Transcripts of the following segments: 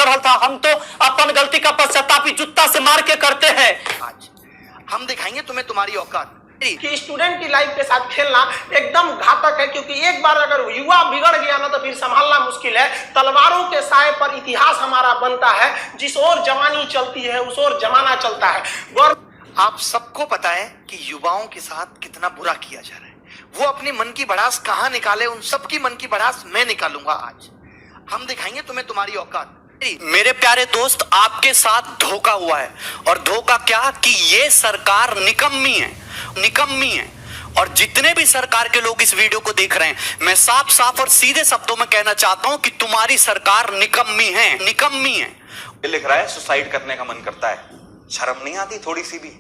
चढ़ल था। हम तो अपन गलती का पश्चाताप जूता से मार के करते हैं। आज हम दिखाएंगे तुम्हें तुम्हारी औकात कि स्टूडेंट की लाइफ के साथ खेलना एकदम घातक है, क्योंकि एक बार अगर युवा बिगड़ गया ना तो फिर संभालना मुश्किल है। तलवारों के साए पर इतिहास हमारा बनता है, जिस ओर जवानी चलती है उस ओर जमाना चलता है। आप सबको पता है कि युवाओं के साथ कितना बुरा किया जा रहा है। वो अपनी मन की भड़ास कहां निकाले, उन सबकी मन की भड़ास मैं निकालूंगा। आज हम दिखाएंगे तुम्हें तुम्हारी औकात। मेरे प्यारे दोस्त, आपके साथ धोखा हुआ है। और धोखा क्या कि ये सरकार निकम्मी है, निकम्मी है। और जितने भी सरकार के लोग इस वीडियो को देख रहे हैं, मैं साफ साफ और सीधे शब्दों में कहना चाहता हूं कि तुम्हारी सरकार निकम्मी है, निकम्मी है। ये लिख रहा है सुसाइड करने का मन करता है। शर्म नहीं आती थोड़ी सी भी?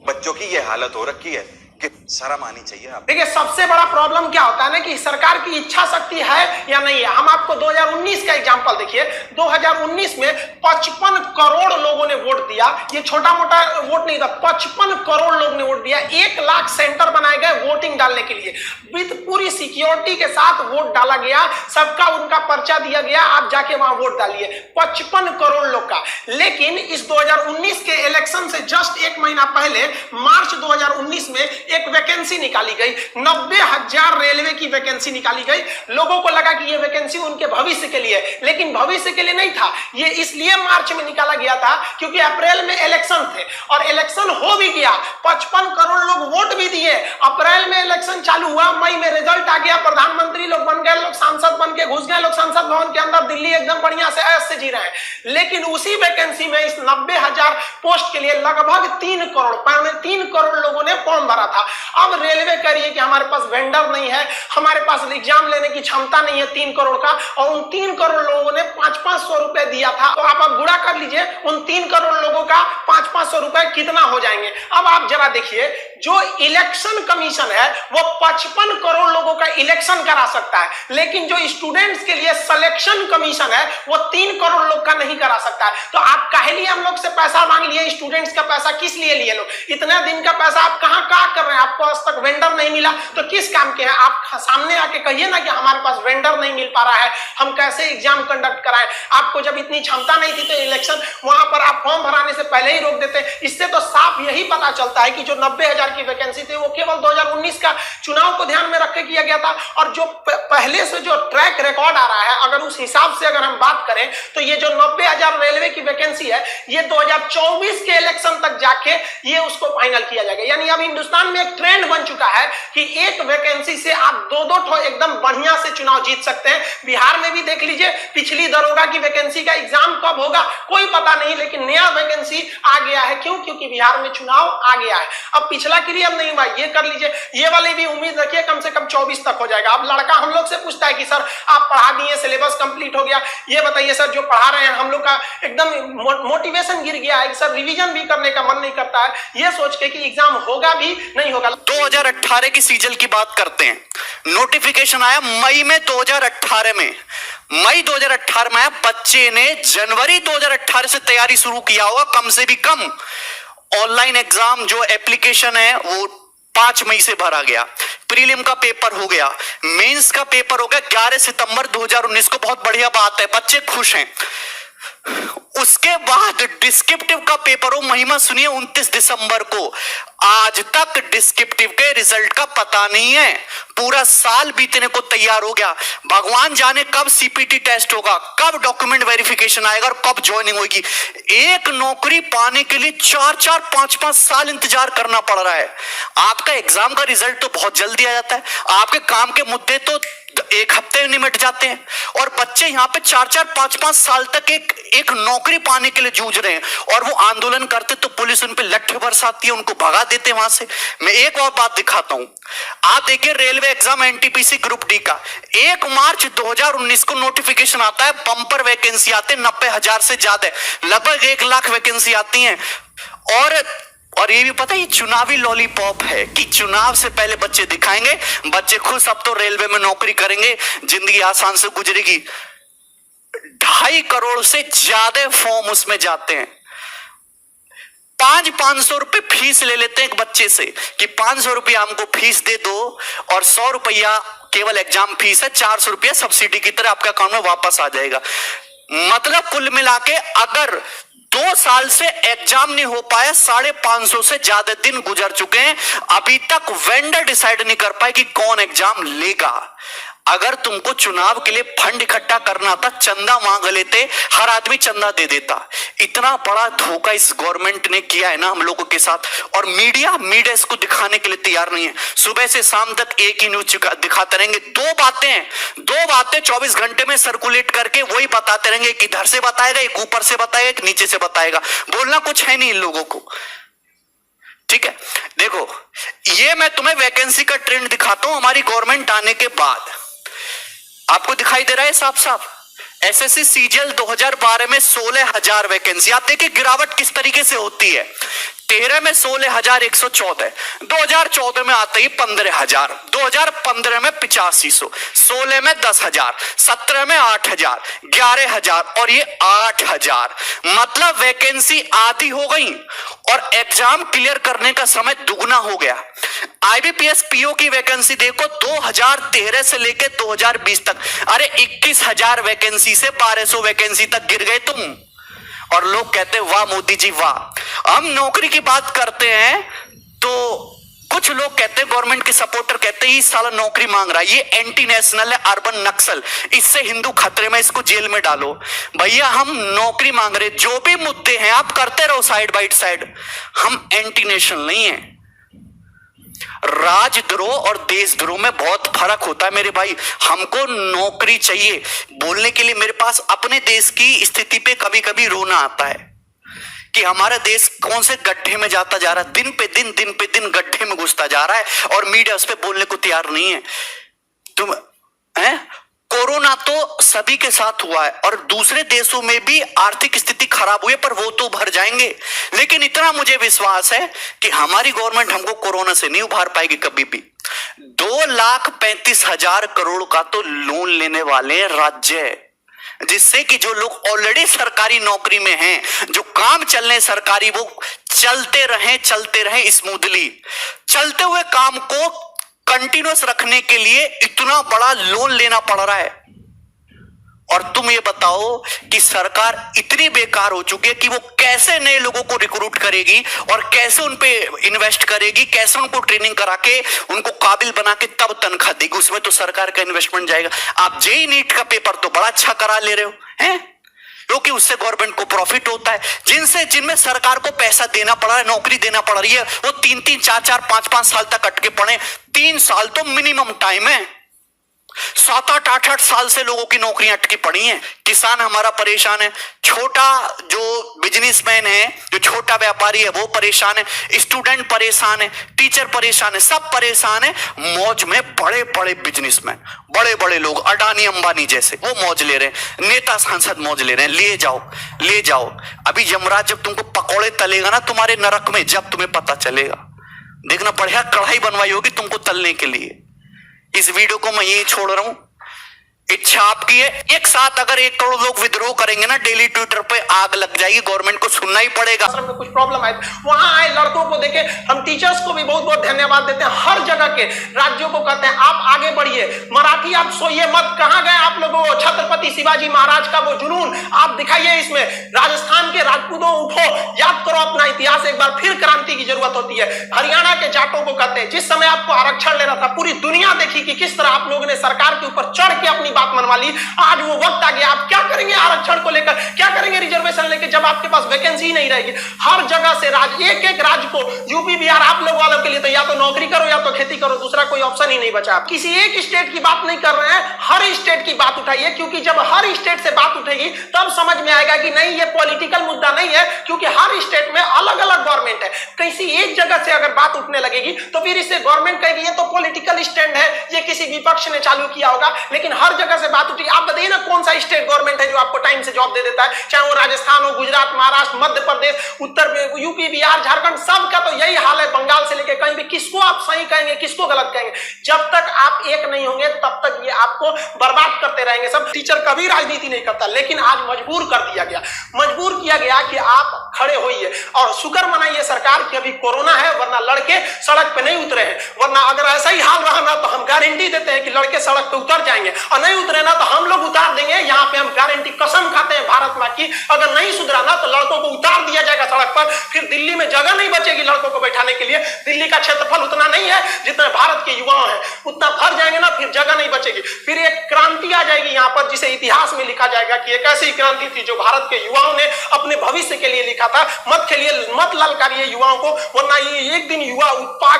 बच्चों की ये हालत हो रखी है कि शर्म आनी चाहिए। आप देखिए, सबसे बड़ा प्रॉब्लम क्या होता है ना कि सरकार की इच्छा शक्ति है या नहीं है। हम आपको 2019 का एग्जांपल देखिए। 2019 में 55 करोड़ लोगों ने वोट दिया। ये छोटा मोटा वोट नहीं था, 55 करोड़ लोग ने वोट दिया। 1 लाख सेंटर बनाए गए वोटिंग डालने के लिए, विद पूरी सिक्योरिटी के साथ वोट डाला गया। सबका उनका पर्चा दिया गया, आप जाके वहां वोट डालिए। 55 करोड़ लोग का। लेकिन इस 2019 के इलेक्शन से जस्ट 1 महीना पहले मार्च 2019 में एक वैकेंसी निकाली गई। 90,000 रेलवे की वैकेंसी निकाली गई। लोगों को लगा कि यह वैकेंसी उनके भविष्य के लिए, लेकिन भविष्य के लिए नहीं था। यह इसलिए मार्च में निकाला गया था क्योंकि अप्रैल में इलेक्शन थे और इलेक्शन हो भी गया। 55 करोड़ लोग वोट भी दिए। अप्रैल में इलेक्शन चालू हुआ, मई में रिजल्ट आ गया, प्रधानमंत्री लोग बन गए, लोग सांसद बन के घुस गए, लोग संसद भवन के अंदर दिल्ली एकदम बढ़िया से ऐश से जी रहे हैं। लेकिन उसी वैकेंसी में इस 90,000 पोस्ट के लिए लगभग 3 करोड़ लोगों ने फॉर्म भरा था। अब रेलवे कह रही है कि हमारे पास वेंडर नहीं है, हमारे पास एग्जाम लेने की क्षमता नहीं है 3 करोड़ का, और उन 3 करोड़ लोगों ने 500-500 रुपए दिया था। तो आप गुणा कर लीजिए, उन 3 करोड़ लोगों का 500-500 रुपए कितना हो जाएंगे। अब आप जरा देखिए, जो इलेक्शन कमीशन है वो 55 करोड़ लोगों का इलेक्शन करा सकता है, लेकिन जो स्टूडेंट्स के लिए सिलेक्शन कमीशन है वो 3 करोड़ लोग का नहीं करा सकता है। तो आप कहे लिए हम लोग से पैसा मांग लिए, स्टूडेंट्स का पैसा किस लिए लिए लोग? इतने दिन का पैसा आप कहां कर रहे हैं? आपको आज तक वेंडर नहीं मिला तो किस काम के हैं? आप सामने आके कहिए ना कि हमारे पास वेंडर नहीं मिल पा रहा है, हम कैसे एग्जाम कंडक्ट कराएं। आपको जब इतनी क्षमता नहीं थी तो इलेक्शन वहां पर आप फॉर्म भराने से पहले ही रोक देते। इससे तो साफ यही पता चलता है कि जो 90,000 की वैकेंसी थी वो केवल 2019 का चुनाव को ध्यान में रख के किया गया था। और जो पहले से जो ट्रैक रिकॉर्ड आ रहा है, अगर उस हिसाब से अगर हम बात करें तो ये जो 90,000 रेलवे की वैकेंसी है ये 2024 के इलेक्शन तक जाके ये उसको फाइनल किया जाएगा। यानी अब हिंदुस्तान में एक ट्रेंड बन चुका है कि एक वैकेंसी से आप दो एकदम बढ़िया से चुनाव जीत सकते हैं। बिहार में भी देख लीजिए, पिछली दरोगा की वैकेंसी का एग्जाम कब होगा कोई पता नहीं, लेकिन नया वैकेंसी आ गया है। क्यों? क्योंकि बिहार में चुनाव आ गया है। अब पिछला क्लियर नहीं हुआ, ये कर लीजिए। ये वाली भी उम्मीद रखिए कम से कम 24 तक हो जाएगा। अब लड़का हम लोग से पूछता है कि सर आप पढ़ा दिए, सिलेबस कंप्लीट हो गया, ये बताइए सर जो पढ़ा रहे हैं हम लोग का एकदम मोटिवेशन गिर गया है, सर रिवीजन भी करने का मन नहीं करता है, ये सोच के कि एग्जाम होगा भी नहीं होगा। 2018 की सीजन की बात करते हैं। नोटिफिकेशन आया मई में 2018 में, मई 2018 में आया। बच्चे ने जनवरी 2018 से तैयारी शुरू किया होगा कम से भी कम। ऑनलाइन एग्जाम जो एप्लीकेशन है वो 5 मई से भरा गया। प्रीलिम का पेपर हो गया, मेंस का पेपर हो गया 11 सितंबर 2019 को। बहुत बढ़िया बात है, बच्चे खुश हैं। उसके बाद डिस्क्रिप्टिव का पेपर हो, महिमा सुनिए, 29 दिसंबर को। आज तक डिस्क्रिप्टिव के रिजल्ट का पता नहीं है। पूरा साल बीतने को तैयार हो गया। भगवान जाने कब सीपीटी टेस्ट होगा, कब डॉक्यूमेंट वेरिफिकेशन आएगा और कब ज्वाइनिंग होगी। एक नौकरी पाने के लिए 4-4, 5-5 साल इंतजार करना पड़ रहा है। आपका एग्जाम का रिजल्ट तो बहुत जल्दी आ जाता है, आपके काम के मुद्दे तो 1 हफ्ते में निमट जाते हैं, और बच्चे यहां पे 4-4, 5-5 साल तक एक नौकरी पाने के लिए जूझ रहे हैं। और वो आंदोलन करते तो पुलिस उन पे लट्ठे बरसाती है, उनको भगा देते वहां से। मैं एक और बात दिखाता हूं, आप देखिए railway exam NTPC group D का 1 मार्च 2019 को नोटिफिकेशन आता है। बम्पर वैकेंसी आते 90,000 से ज्यादा, लगभग 1 लाख वैकेंसी आती है। और ये भी पता है, ये चुनावी लॉलीपॉप है कि चुनाव से पहले बच्चे दिखाएंगे, बच्चे खुश, अब तो रेलवे में नौकरी करेंगे, जिंदगी आसान से गुजरेगी। 2.5 करोड़ से ज्यादा फॉर्म उसमें जाते हैं। 500 रुपए फीस ले लेते हैं एक बच्चे से कि 500 रुपया हमको फीस दे दो, और 100 रुपया केवल एग्जाम फीस है, 400 रुपया सब्सिडी की तरह आपके अकाउंट में वापस आ जाएगा। मतलब कुल मिला के अगर 2 साल से एग्जाम नहीं हो पाया, 550 से ज्यादा दिन गुजर चुके हैं, अभी तक वेंडर डिसाइड नहीं कर पाए कि कौन एग्जाम लेगा। अगर तुमको चुनाव के लिए फंड इकट्ठा करना था, चंदा मांग लेते, हर आदमी चंदा दे देता। इतना बड़ा धोखा इस गवर्नमेंट ने किया है ना हम लोगों के साथ, और मीडिया इसको दिखाने के लिए तैयार नहीं है। सुबह से शाम तक एक ही न्यूज दिखाते रहेंगे, दो बातें 24 घंटे में सर्कुलेट करके वही बताते रहेंगे। एक इधर से बताएगा, एक ऊपर से बताएगा, एक नीचे से बताएगा, बोलना कुछ है नहीं इन लोगों को। ठीक है, देखो ये मैं तुम्हें वैकेंसी का ट्रेंड दिखाता हूं हमारी गवर्नमेंट आने के बाद। आपको दिखाई दे रहा है साफ साफ, एसएससी सीजीएल 2012 में 16,000 वैकेंसी। आप देखिए गिरावट किस तरीके से होती है। 13 में 16,114, 2014 में आते ही 15,000, 2015 में 8500, 16 में 10,000, 17 में 8,000, 11,000 और ये 8,000। मतलब वैकेंसी आधी हो गई और एग्जाम क्लियर करने का समय दुगना हो गया। आईबीपीएस पीओ की वैकेंसी देखो 2013 से लेकर 2020 तक, अरे 21,000 वैकेंसी से 1200 वैकेंसी तक गिर गए तुम। और लोग कहते हैं वाह मोदी जी वाह। हम नौकरी की बात करते हैं तो कुछ लोग कहते हैं, गवर्नमेंट के सपोर्टर कहते हैं ये साला नौकरी मांग रहा है, ये एंटी नेशनल है, अर्बन नक्सल, इससे हिंदू खतरे में, इसको जेल में डालो। भैया हम नौकरी मांग रहे, जो भी मुद्दे हैं आप करते रहो साइड बाई साइड, हम एंटी नेशनल नहीं है। राजद्रोह और देशद्रोह में बहुत फर्क होता है मेरे भाई। हमको नौकरी चाहिए, बोलने के लिए मेरे पास अपने देश की स्थिति पे कभी कभी रोना आता है कि हमारा देश कौन से गड्ढे में जाता जा रहा है, दिन पे दिन गड्ढे में घुसता जा रहा है और मीडिया उस पर बोलने को तैयार नहीं है। तुम कोरोना तो सभी के साथ हुआ है और दूसरे देशों में भी आर्थिक स्थिति खराब हुई है, पर वो तो उभर जाएंगे। लेकिन इतना मुझे विश्वास है कि हमारी गवर्नमेंट हमको कोरोना से नहीं उभार पाएगी कभी भी। 2,35,000 करोड़ का तो लोन लेने वाले राज्य, जिससे कि जो लोग ऑलरेडी सरकारी नौकरी में हैं, जो काम चल रहे सरकारी, वो चलते रहे स्मूथली। चलते हुए काम को कंटिन्यूअस रखने के लिए इतना बड़ा लोन लेना पड़ रहा है। और तुम ये बताओ कि सरकार इतनी बेकार हो चुकी है कि वो कैसे नए लोगों को रिक्रूट करेगी और कैसे उन पे इन्वेस्ट करेगी, कैसे उनको ट्रेनिंग करा के उनको काबिल बना के तब तनख्वाह देगी। उसमें तो सरकार का इन्वेस्टमेंट जाएगा। आप जेई नीट का पेपर तो बड़ा अच्छा करा ले रहे हो हैं, क्योंकि उससे गवर्नमेंट को प्रॉफिट होता है। जिनमें सरकार को पैसा देना पड़ रहा है, नौकरी देना पड़ रही है, वो 3-3, 4-4, 5-5 साल तक अटके पड़े। 3 साल तो मिनिमम टाइम है। 7-8, 8-8 साल से लोगों की नौकरियां अटकी पड़ी हैं। किसान हमारा परेशान है, छोटा जो बिजनेसमैन है, जो छोटा व्यापारी है वो परेशान है, स्टूडेंट परेशान है, टीचर परेशान है, सब परेशान है। मौज में बड़े बड़े बिजनेसमैन, बड़े बड़े लोग, अडानी अंबानी जैसे, वो मौज ले रहे हैं, नेता सांसद मौज ले रहे हैं। ले जाओ। अभी यमराज जब तुमको पकौड़े तलेगा ना तुम्हारे नरक में, जब तुम्हें पता चलेगा, देखना पड़ेगा कढ़ाई बनवाई होगी तुमको तलने के लिए। इस वीडियो को मैं यही छोड़ रहा हूं, इच्छा आपकी है। एक साथ अगर 1 करोड़ लोग विद्रोह करेंगे ना, डेली ट्विटर पे आग लग जाएगी, गवर्नमेंट को सुनना ही पड़ेगा। में कुछ प्रॉब्लम आए, वहां आए लड़कों को देखे, हम टीचर्स को भी बहुत बहुत धन्यवाद देते हैं। हर जगह के राज्यों को कहते हैं आप आगे बढ़िए, मराठी आप सोइए मत। कहां गए आप लोगों, छत्रपति शिवाजी महाराज का वो जुनून आप दिखाइए इसमें। राजस्थान के राजपूतों उठो, याद करो अपना इतिहास एक बार, फिर क्रांति की जरूरत होती है। हरियाणा के जाटों को कहते हैं, जिस समय आपको आरक्षण लेना था, पूरी दुनिया देखी कि किस तरह आप लोगों ने सरकार के ऊपर चढ़ के अपनी बात मनवा ली। आज वो वक्त आ गया, आप क्या करेंगे आरक्षण को लेकर, क्या करेंगे रिजर्वेशन लेकर, जब आपके पास वैकेंसी नहीं रहेगी। हर जगह से एक राज्य को, यूपी बिहार आप लोग वालों के लिए तो या तो नौकरी करो या तो खेती करो, दूसरा कोई ऑप्शन ही नहीं बचा। किसी एक स्टेट की बात नहीं कर रहे हैं, हर स्टेट की बात उठाइए, क्योंकि जब हर स्टेट से बात उठेगी तब समझ में आएगा कि नहीं ये पॉलिटिकल मुद्दा नहीं है, क्योंकि हर स्टेट में अलग अलग गवर्नमेंट है। किसी एक जगह से अगर बात उठने लगेगी तो फिर इससे गवर्नमेंट कहेगी ये तो पॉलिटिकल स्टैंड है, ये किसी विपक्ष ने चालू किया होगा। लेकिन हर जगह से बात उठी, आप बताइए ना कौन सा स्टेट गवर्नमेंट है जो आपको टाइम से जॉब दे देता है, चाहे वो राजस्थान हो, गुजरात, महाराष्ट्र, मध्य प्रदेश, उत्तर यूपी, बिहार, झारखंड, सबका तो यही हाल है। बंगाल से लेकर कहीं भी, किसको आप सही कहेंगे, किसको गलत कहेंगे? जब तक आप एक नहीं होंगे तब तक ये आपको बर्बाद करते रहेंगे सब। टीचर कभी राजनीति नहीं करता, लेकिन आज मजबूर कर दिया गया, मजबूर किया गया कि आप खड़े होइए और शुक्र मनाइए सरकार की अभी कोरोना है, वरना लड़के सड़क पे नहीं उतरे हैं। वरना अगर ऐसा ही हाल रहा ना तो हम गारंटी देते हैं कि लड़के सड़क पे उतर जाएंगे, और नहीं उतरे ना तो हम लोग उतार देंगे। यहाँ पे हम गारंटी कसम खाते हैं भारत माँ की, अगर नहीं सुधरा ना तो लड़कों को उतार दिया जाएगा सड़क पर। फिर दिल्ली में जगह नहीं बचेगी लड़कों को बैठाने के लिए। दिल्ली का क्षेत्रफल उतना नहीं है जितना भारत के युवाओं है, उतना भर जाएंगे ना, फिर जगह नहीं बचेगी। फिर एक क्रांति आ जाएगी यहाँ पर, जिसे इतिहास में लिखा जाएगा कि एक ऐसी क्रांति थी जो भारत के युवाओं ने अपने भविष्य के लिए लिखा था। मत खेलिए, मत ललकारिए युवाओं को, वरना ये एक दिन युवा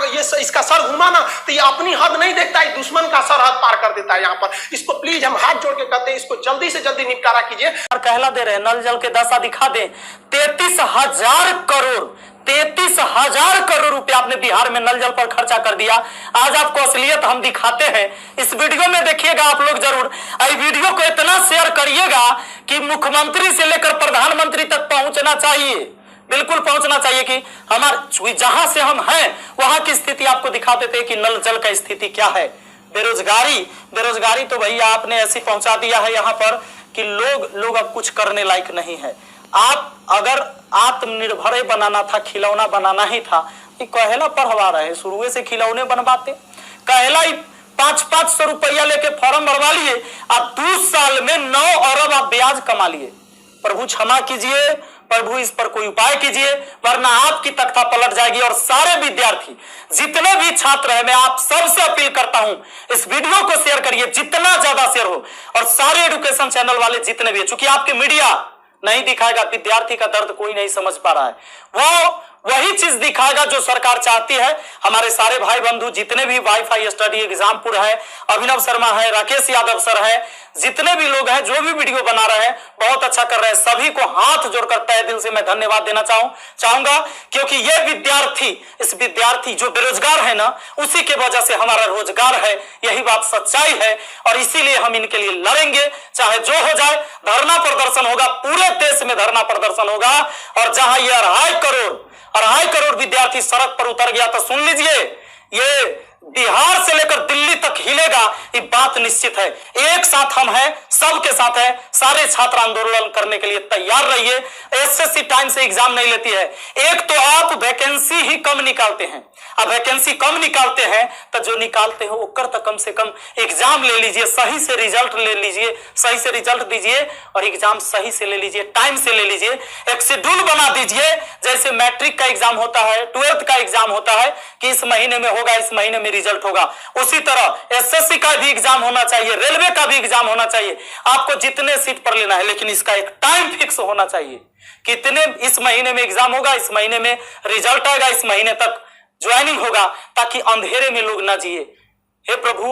ये इसका सर घुमा ना तो ये अपनी हद नहीं देखता है, दुश्मन का सरहद पार कर देता है यहाँ पर। इसको प्लीज हम हाथ जोड़ के कहते हैं, इसको जल्दी से जल्दी निपटारा कीजिए। और कहला दे रहे नल जल के दशा दिखा दे। 33,000 करोड़ 33,000 करोड़ रुपए आपने बिहार में नल जल पर खर्चा कर दिया। आज आपको असलियत हम दिखाते हैं, इस वीडियो में देखिएगा आप लोग जरूर। इस वीडियो को इतना शेयर करिएगा कि मुख्यमंत्री से लेकर प्रधानमंत्री तक पहुंचना चाहिए, बिल्कुल पहुंचना चाहिए कि हमारे जहां से हम हैं वहां की स्थिति आपको दिखा देते हैं कि नल जल का स्थिति क्या है। बेरोजगारी तो भैया आपने ऐसी पहुंचा दिया है यहाँ पर कि लोग अब कुछ करने लायक नहीं है। आप अगर आत्मनिर्भर बनाना था, खिलौना बनाना ही था, ये कहला पढ़वा रहे, शुरू से खिलौने बनवाते। कहला 500 रुपया लेके फॉर्म भरवा लिए, आप 2 साल में 9 अरब आप ब्याज कमा लिए। प्रभु क्षमा कीजिए, प्रभु इस पर कोई उपाय कीजिए, वरना आपकी तख्ता पलट जाएगी। और सारे विद्यार्थी जितने भी छात्र हैं, मैं आप सबसे अपील करता हूं, इस वीडियो को शेयर करिए, जितना ज्यादा शेयर हो। और सारे एजुकेशन चैनल वाले जितने भी, चूंकि आपके मीडिया नहीं दिखाएगा, विद्यार्थी का दर्द कोई नहीं समझ पा रहा है, वो वही चीज दिखाएगा जो सरकार चाहती है। हमारे सारे भाई बंधु जितने भी वाईफाई स्टडी एग्जामपुर है, अभिनव शर्मा है, राकेश यादव सर है, जितने भी लोग हैं जो भी वीडियो बना रहे हैं बहुत अच्छा कर रहे हैं, सभी को हाथ जोड़कर तहे दिल से मैं धन्यवाद देना चाहूंगा। क्योंकि ये विद्यार्थी जो बेरोजगार है ना, उसी के वजह से हमारा रोजगार है, यही बात सच्चाई है। और इसीलिए हम इनके लिए लड़ेंगे, चाहे जो हो जाए। धरना प्रदर्शन होगा, पूरे देश में धरना प्रदर्शन होगा। और जहां ये 2.5 करोड़ विद्यार्थी सड़क पर उतर गया तो सुन लीजिए, ये बिहार से लेकर दिल्ली तक हिलेगा, ये बात निश्चित है। एक साथ हम हैं, सबके साथ है। सारे छात्र आंदोलन करने के लिए तैयार रहिए। एसएससी टाइम से एग्जाम नहीं लेती है। एक तो आप वैकेंसी ही कम निकालते हैं, अब वैकेंसी कम निकालते हैं तो जो निकालते हो ओकर तो कम से कम एग्जाम ले लीजिए, सही से रिजल्ट ले लीजिए, सही से रिजल्ट दीजिए और एग्जाम सही से ले लीजिए, टाइम से ले लीजिए। एक शेड्यूल बना दीजिए, जैसे मैट्रिक का एग्जाम होता है, 12th का एग्जाम होता है कि इस महीने में होगा, इस महीने में रिजल्ट होगा, उसी तरह एसएससी का भी एग्जाम होना चाहिए, रेलवे का भी एग्जाम होना चाहिए। आपको जितने सीट पर लेना है, लेकिन इसका एक टाइम फिक्स होना चाहिए। कितने इस महीने में एग्जाम होगा, इस महीने में रिजल्ट आएगा, इस महीने तक ज्वाइनिंग होगा, ताकि अंधेरे में लोग ना जिए। हे प्रभु,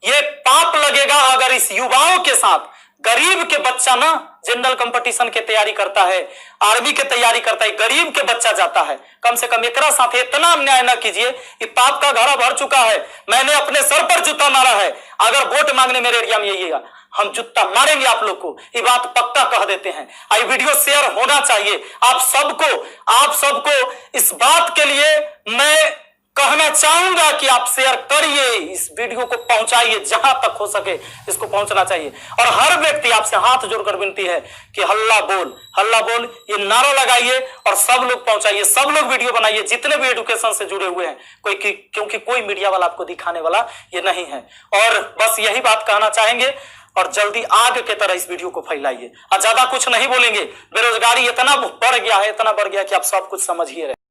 ये पाप लगेगा अगर इस युवाओं के साथ गरीब के बच्चा ना जनरल कंपटीशन के तैयारी करता है, आर्मी के तैयारी करता है, गरीब के बच्चा जाता है। कम से कम एकरा साथ इतना अन्याय न कीजिए। ये पाप का घड़ा भर चुका है। मैंने अपने सर पर जूता मारा है। अगर वोट मांगने मेरे एरिया में यही हम जूता मारेंगे आप लोग को, ये बात पक्का कह देते हैं। आई वीडियो शेयर होना चाहिए। आप सबको इस बात के लिए मैं कहना चाहूंगा कि आप शेयर करिए, इस वीडियो को पहुंचाइए, जहां तक हो सके इसको पहुंचना चाहिए। और हर व्यक्ति आपसे हाथ जोड़कर विनती है कि हल्ला बोल ये नारा लगाइए और सब लोग पहुंचाइए, सब लोग वीडियो बनाइए, जितने भी एजुकेशन से जुड़े हुए हैं। क्योंकि कोई मीडिया वाला आपको दिखाने वाला ये नहीं है। और बस यही बात कहना चाहेंगे और जल्दी आग के तरह इस वीडियो को फैलाइए। और ज्यादा कुछ नहीं बोलेंगे। बेरोजगारी इतना बढ़ गया है कि आप सब कुछ समझ ही रहे।